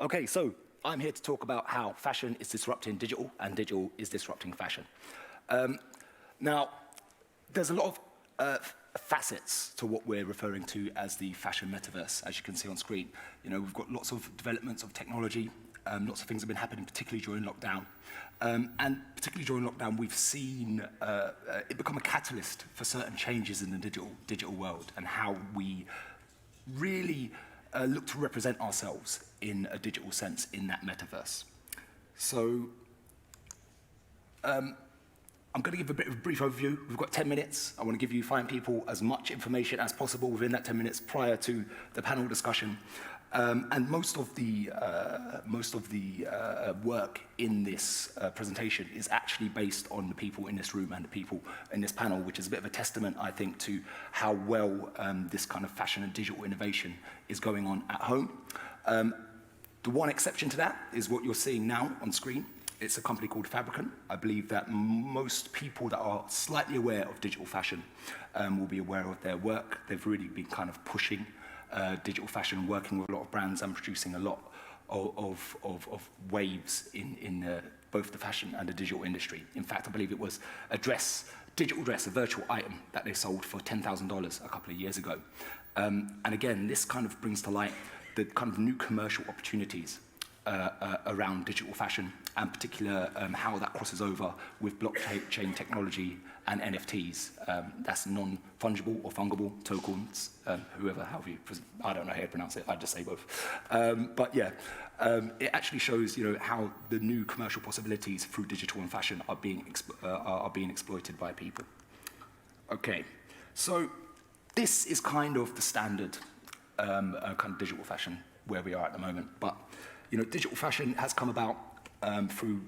Okay, so I'm here to talk about how fashion is disrupting digital and digital is disrupting fashion. Now, there's a lot of facets to what we're referring to as the fashion metaverse, as you can see on screen. You know, we've got lots of developments of technology, lots of things have been happening, particularly during lockdown. And particularly during lockdown, we've seen it become a catalyst for certain changes in the digital world and how we really look to represent ourselves in a digital sense in that metaverse. So I'm going to give a bit of a brief overview. We've got 10 minutes. I want to give you fine people as much information as possible within that 10 minutes prior to the panel discussion. And most of the work in this presentation is actually based on the people in this room and the people in this panel, which is a bit of a testament, I think, to how well this kind of fashion and digital innovation is going on at home. The one exception to that is what you're seeing now on screen. It's a company called Fabricant. I believe that most people that are slightly aware of digital fashion will be aware of their work. They've really been kind of pushing digital fashion, working with a lot of brands and producing a lot of waves in both the fashion and the digital industry. In fact, I believe it was a digital dress, a virtual item that they sold for $10,000 a couple of years ago. And again, this kind of brings to light the kind of new commercial opportunities around digital fashion, and particular how that crosses over with blockchain technology and NFTs. That's non-fungible or fungible tokens, however you, I don't know how to pronounce it, I just say both. But yeah, it actually shows, you know, how the new commercial possibilities through digital and fashion are being exploited by people. Okay, so this is kind of the standard kind of digital fashion where we are at the moment. But you know, digital fashion has come about through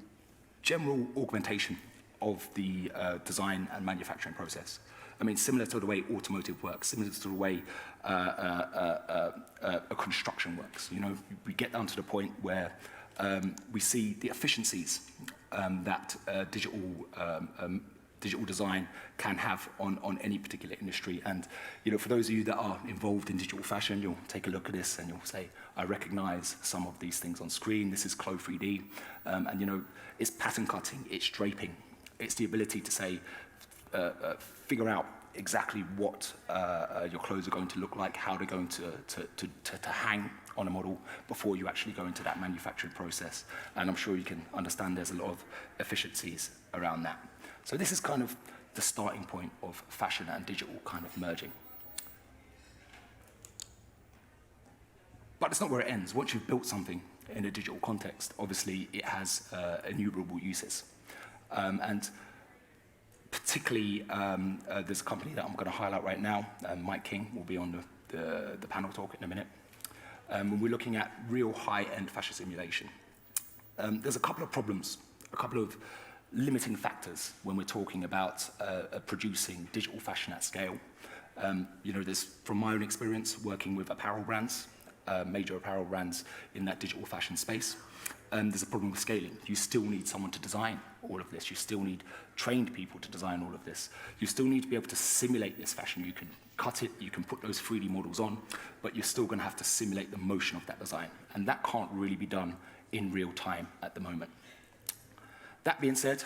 general augmentation of the design and manufacturing process. I mean, similar to the way automotive works, similar to the way a construction works. You know, we get down to the point where we see the efficiencies that digital design can have on any particular industry. And you know, for those of you that are involved in digital fashion, you'll take a look at this and you'll say, I recognize some of these things on screen. This is Clo 3D. And you know, it's pattern cutting, it's draping. It's the ability to say, figure out exactly what your clothes are going to look like, how they're going to hang on a model before you actually go into that manufacturing process. And I'm sure you can understand there's a lot of efficiencies around that. So this is kind of the starting point of fashion and digital kind of merging. But it's not where it ends. Once you've built something in a digital context, obviously it has innumerable uses. And particularly, there's a company that I'm going to highlight right now. Mike King will be on the panel talk in a minute. When we're looking at real high-end fashion simulation, there's a couple of problems, a couple of limiting factors when we're talking about producing digital fashion at scale. You know, there's, from my own experience working with apparel brands, major apparel brands in that digital fashion space, there's a problem with scaling. You still need someone to design all of this. You still need trained people to design all of this. You still need to be able to simulate this fashion. You can cut it, you can put those 3D models on, but you're still going to have to simulate the motion of that design. And that can't really be done in real time at the moment. That being said,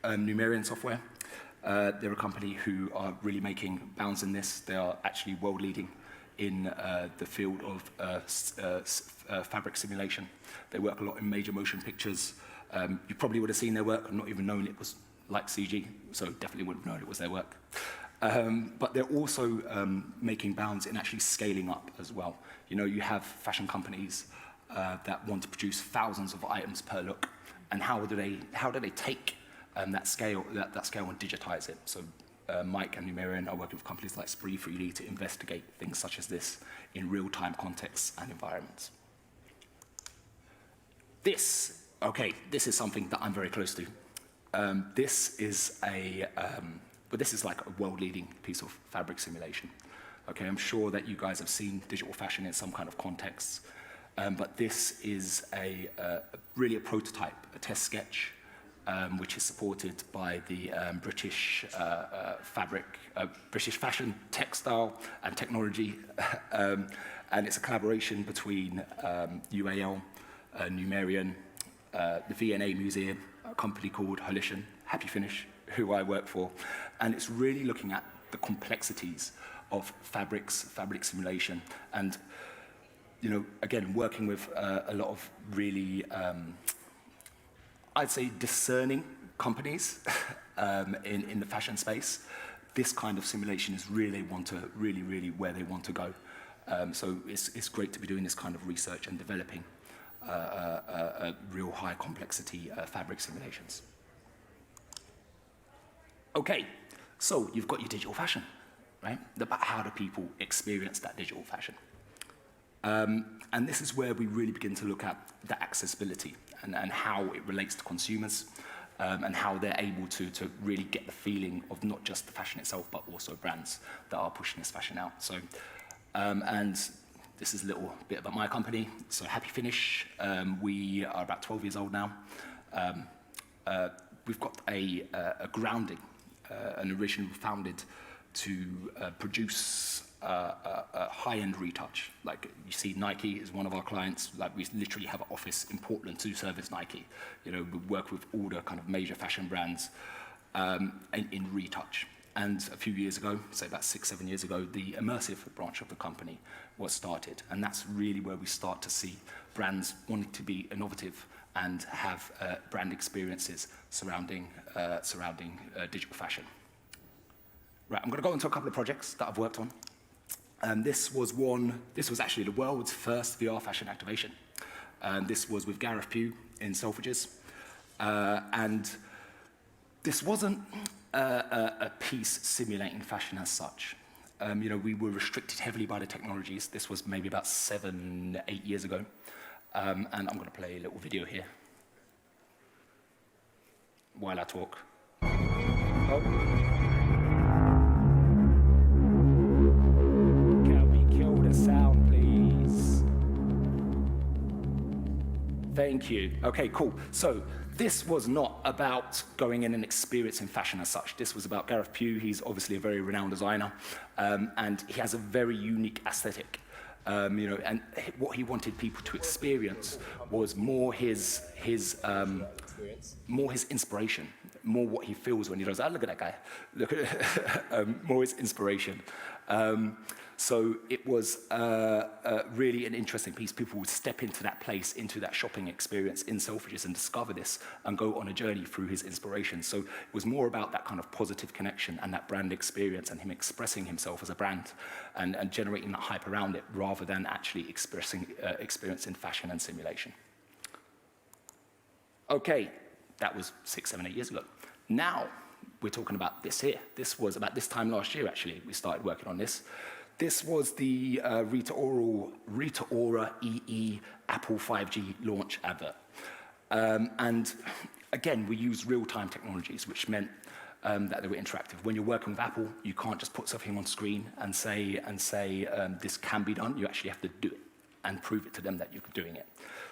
Numerian Software, they're a company who are really making bounds in this. They are actually world leading in the field of fabric simulation. They work a lot in major motion pictures. You probably would have seen their work and not even known it was like CG, so definitely wouldn't have known it was their work. But they're also making bounds in actually scaling up as well. You know, you have fashion companies that want to produce thousands of items per look, and how do they take that scale and digitize it? So Mike and Numerian are working with companies like Spree 3D to investigate things such as this in real-time contexts and environments. This is something that I'm very close to. This is like a world-leading piece of fabric simulation. Okay, I'm sure that you guys have seen digital fashion in some kind of context, but this is really a prototype, a test sketch, which is supported by the British Fashion, Textile and Technology, and it's a collaboration between UAL, Numerian, the V&A Museum, a company called Holition, Happy Finish, who I work for. And it's really looking at the complexities of fabric simulation. And, you know, again, working with a lot of really, I'd say, discerning companies in the fashion space. This kind of simulation is really where they want to go. So it's great to be doing this kind of research and developing real high complexity fabric simulations. Okay, so you've got your digital fashion, right? About how do people experience that digital fashion? And this is where we really begin to look at the accessibility and how it relates to consumers, and how they're able to really get the feeling of not just the fashion itself, but also brands that are pushing this fashion out. So, and this is a little bit about my company. So Happy Finish, we are about 12 years old now. We've got a grounding, an originally founded to produce a high-end retouch. Like you see, Nike is one of our clients. Like we literally have an office in Portland to service Nike. You know, we work with all the kind of major fashion brands in retouch. And a few years ago, say about 6-7 years ago, the immersive branch of the company was started. And that's really where we start to see brands wanting to be innovative and have brand experiences surrounding digital fashion. Right, I'm going to go into a couple of projects that I've worked on. This was actually the world's first VR fashion activation. This was with Gareth Pugh in Selfridges. And this wasn't a piece simulating fashion as such. You know, we were restricted heavily by the technologies. This was maybe about 7-8 years ago. And I'm going to play a little video here while I talk. Oh. Sound, please. Thank you. Okay, cool. So this was not about going in and experiencing fashion as such. This was about Gareth Pugh. He's obviously a very renowned designer, and he has a very unique aesthetic. You know, and what he wanted people to experience was more his inspiration, more what he feels when he does. Oh, look at that guy. Look at more his inspiration. So it was really an interesting piece. People would step into that place, into that shopping experience in Selfridges and discover this and go on a journey through his inspiration. So it was more about that kind of positive connection and that brand experience and him expressing himself as a brand and generating that hype around it rather than actually experiencing fashion and simulation. Okay, that was 6, 7, 8 years ago. Now we're talking about this here. This was about this time last year, actually, we started working on this. This was the Rita Ora EE Apple 5G launch advert. And again, we used real-time technologies, which meant that they were interactive. When you're working with Apple, you can't just put something on screen and say this can be done. You actually have to do it and prove it to them that you're doing it.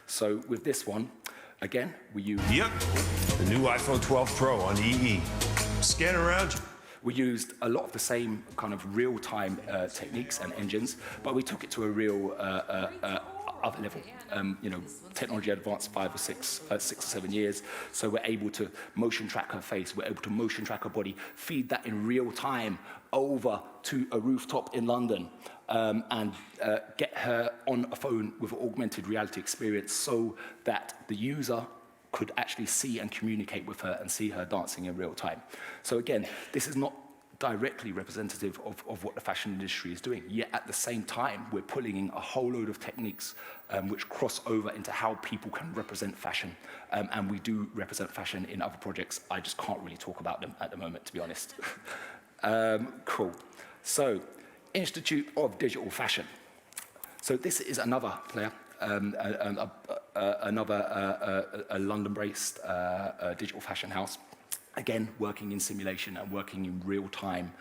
So with this one, again, we use... Yep, the new iPhone 12 Pro on EE. Scan around you. We used a lot of the same kind of real-time techniques and engines, but we took it to a real other level. You know, technology advanced 5 or 6 or 7 years, so we're able to motion track her face, we're able to motion track her body, feed that in real time over to a rooftop in London, and get her on a phone with an augmented reality experience so that the user could actually see and communicate with her and see her dancing in real time. So again, this is not directly representative of what the fashion industry is doing, yet at the same time, we're pulling in a whole load of techniques which cross over into how people can represent fashion. And we do represent fashion in other projects. I just can't really talk about them at the moment, to be honest. Cool. So, Institute of Digital Fashion. So this is another player. A London-based digital fashion house, again working in simulation and working in real-time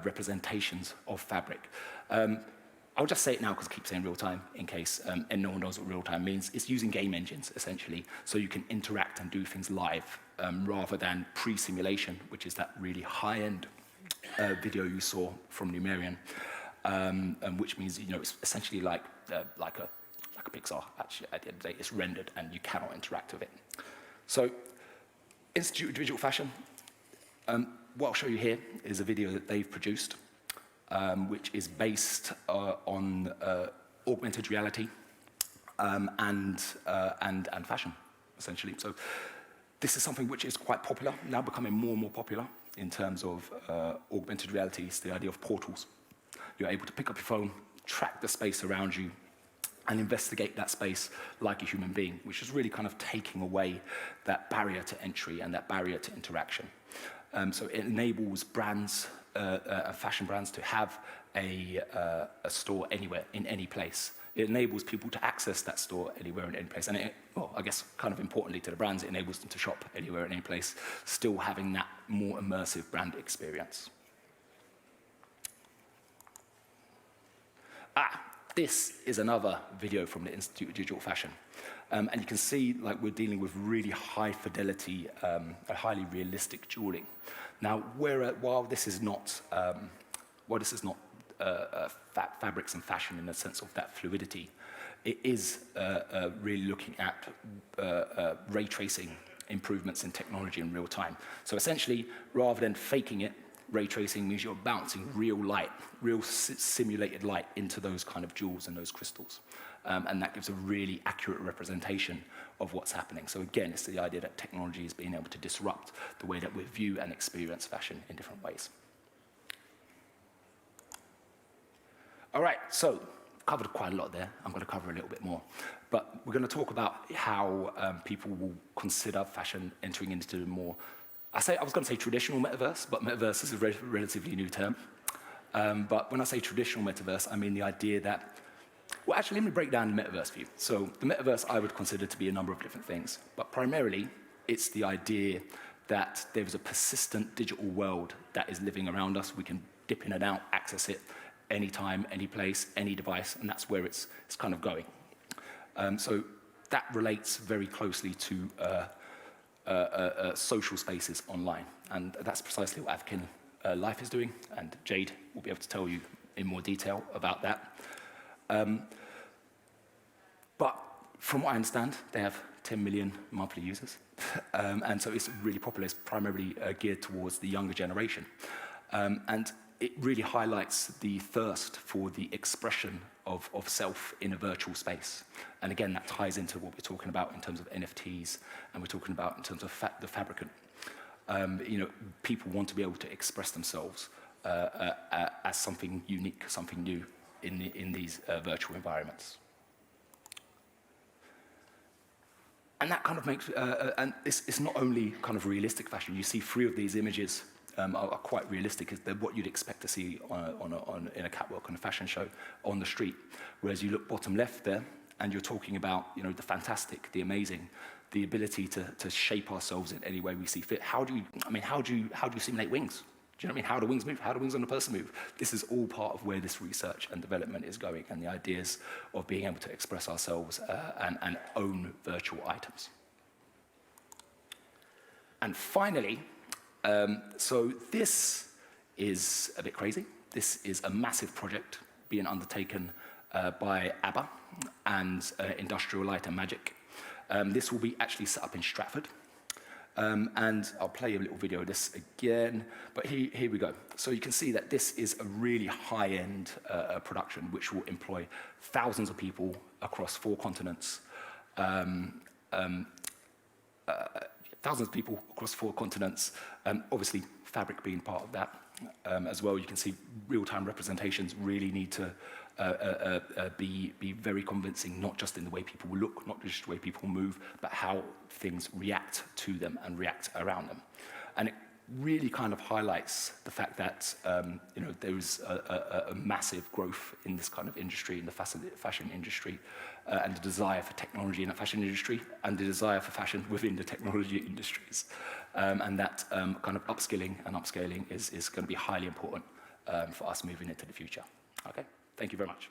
representations of fabric. I'll just say it now because I keep saying real-time in case and no one knows what real-time means. It's using game engines essentially, so you can interact and do things live rather than pre-simulation, which is that really high-end video you saw from Numerian, which means it's essentially like a like a Pixar. Actually, at the end of the day, it's rendered and you cannot interact with it. So, Institute of Digital Fashion, what I'll show you here is a video that they've produced, which is based on augmented reality and fashion, essentially. So this is something which is quite popular, now becoming more and more popular in terms of augmented reality. It's the idea of portals. You're able to pick up your phone, track the space around you, and investigate that space like a human being, which is really kind of taking away that barrier to entry and that barrier to interaction. So it enables brands, fashion brands, to have a store anywhere, in any place. It enables people to access that store anywhere in any place. And well, I guess kind of importantly to the brands, it enables them to shop anywhere in any place, still having that more immersive brand experience. This is another video from the Institute of Digital Fashion. And you can see like we're dealing with really high fidelity, highly realistic jewelling. Now, while this is not, fabrics and fashion in the sense of that fluidity, it is really looking at ray tracing improvements in technology in real time. So essentially, rather than faking it, ray tracing means you're bouncing real light, real simulated light into those kind of jewels and those crystals. And that gives a really accurate representation of what's happening. So again, it's the idea that technology is being able to disrupt the way that we view and experience fashion in different ways. All right, so covered quite a lot there. I'm going to cover a little bit more. But we're going to talk about how people will consider fashion entering into more, I was going to say traditional metaverse, but metaverse is a relatively new term. But when I say traditional metaverse, I mean the idea that, well, actually, let me break down the metaverse for you. So the metaverse I would consider to be a number of different things. But primarily, it's the idea that there is a persistent digital world that is living around us. We can dip in and out, access it anytime, any place, any device, and that's where it's kind of going. So that relates very closely to social spaces online. And that's precisely what African Life is doing, and Jade will be able to tell you in more detail about that. But from what I understand, they have 10 million monthly users. And so it's really popular. It's primarily geared towards the younger generation. And it really highlights the thirst for the expression of self in a virtual space. And again, that ties into what we're talking about in terms of NFTs, and we're talking about in terms of the fabricant. People want to be able to express themselves as something unique, something new in these virtual environments. And that kind of makes, and it's not only kind of realistic fashion. You see 3 of these images are quite realistic. They're what you'd expect to see in a catwalk, on a fashion show, on the street. Whereas you look bottom left there, and you're talking about the fantastic, the amazing, the ability to shape ourselves in any way we see fit. How do you simulate wings? Do you know what I mean? How do wings move? How do wings on a person move? This is all part of where this research and development is going, and the ideas of being able to express ourselves and own virtual items. And finally, so this is a bit crazy. This is a massive project being undertaken by ABBA and Industrial Light and Magic. This will be actually set up in Stratford. And I'll play you a little video of this again, but here we go. So you can see that this is a really high-end production which will employ thousands of people across 4 continents. Thousands of people across 4 continents, obviously fabric being part of that as well. You can see real-time representations really need to be very convincing, not just in the way people look, not just the way people move, but how things react to them and react around them. And it really kind of highlights the fact that there is a massive growth in this kind of industry, in the fashion industry, and the desire for technology in the fashion industry, and the desire for fashion within the technology industries. And that kind of upskilling and upscaling is going to be highly important for us moving into the future. Okay, thank you very much.